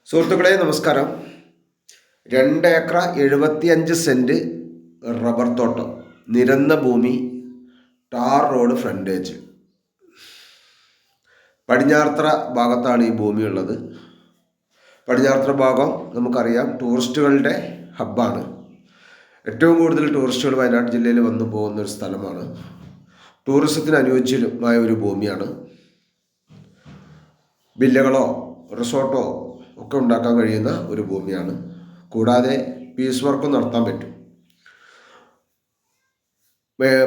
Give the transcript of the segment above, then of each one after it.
സുഹൃത്തുക്കളെ നമസ്കാരം. 2 acre 75 cent rubber തോട്ടം, നിരന്ന ഭൂമി, ടാർ റോഡ് ഫ്രണ്ടേജ്. പടിഞ്ഞാറത്തറ ഭാഗത്താണ് ഈ ഭൂമിയുള്ളത്. പടിഞ്ഞാറത്തറ ഭാഗം നമുക്കറിയാം ടൂറിസ്റ്റുകളുടെ ഹബ്ബാണ്. ഏറ്റവും കൂടുതൽ ടൂറിസ്റ്റുകൾ വയനാട് ജില്ലയിൽ വന്നു പോകുന്നൊരു സ്ഥലമാണ്. ടൂറിസത്തിന് അനുയോജ്യമായ ഒരു ഭൂമിയാണ്. വില്ലകളോ റിസോർട്ടോ ഒക്കെ ഉണ്ടാക്കാൻ കഴിയുന്ന ഒരു ഭൂമിയാണ്. കൂടാതെ പീസ് വർക്കും നടത്താൻ പറ്റും.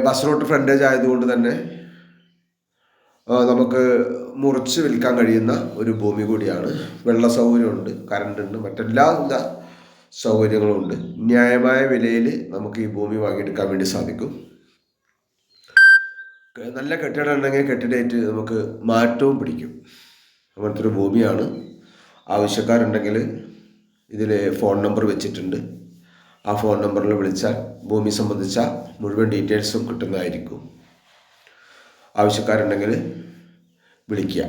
ബസ് റൂട്ട് ഫ്രണ്ടേജ് ആയതുകൊണ്ട് തന്നെ നമുക്ക് മുറിച്ച് വിൽക്കാൻ കഴിയുന്ന ഒരു ഭൂമി കൂടിയാണ്. വെള്ള സൗകര്യമുണ്ട്, കറണ്ടുണ്ട്, മറ്റെല്ലാ സൗകര്യങ്ങളും ഉണ്ട്. ന്യായമായ വിലയിൽ നമുക്ക് ഈ ഭൂമി വാങ്ങിയെടുക്കാൻ വേണ്ടി സാധിക്കും. നല്ല കെട്ടിടം ഉണ്ടെങ്കിൽ കെട്ടിടമായിട്ട് നമുക്ക് മാറ്റവും പിടിക്കും. അങ്ങനത്തെ ഒരു ഭൂമിയാണ്. ആവശ്യക്കാരുണ്ടെങ്കിൽ ഇതിൽ ഫോൺ നമ്പർ വെച്ചിട്ടുണ്ട്. ആ ഫോൺ നമ്പറിൽ വിളിച്ചാൽ ഭൂമി സംബന്ധിച്ച മുഴുവൻ ഡീറ്റെയിൽസും കിട്ടുന്നതായിരിക്കും. ആവശ്യക്കാരുണ്ടെങ്കിൽ വിളിക്കുക.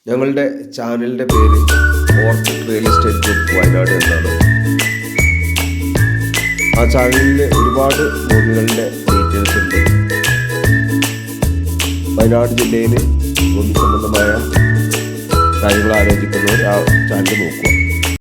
ഞങ്ങളുടെ ചാനലിൻ്റെ പേര് orchid real estate group Wayanad എന്നാണ്. ആ ചാനലിൽ ഒരുപാട് ഭൂമികളുടെ ഡീറ്റെയിൽസ് ഉണ്ട്. വയനാട് ജില്ലയിൽ ഭൂമി സംബന്ധമായ കാര്യങ്ങൾ ആലോചിക്കുന്നവർ ആ ചാനൽ നോക്കുക.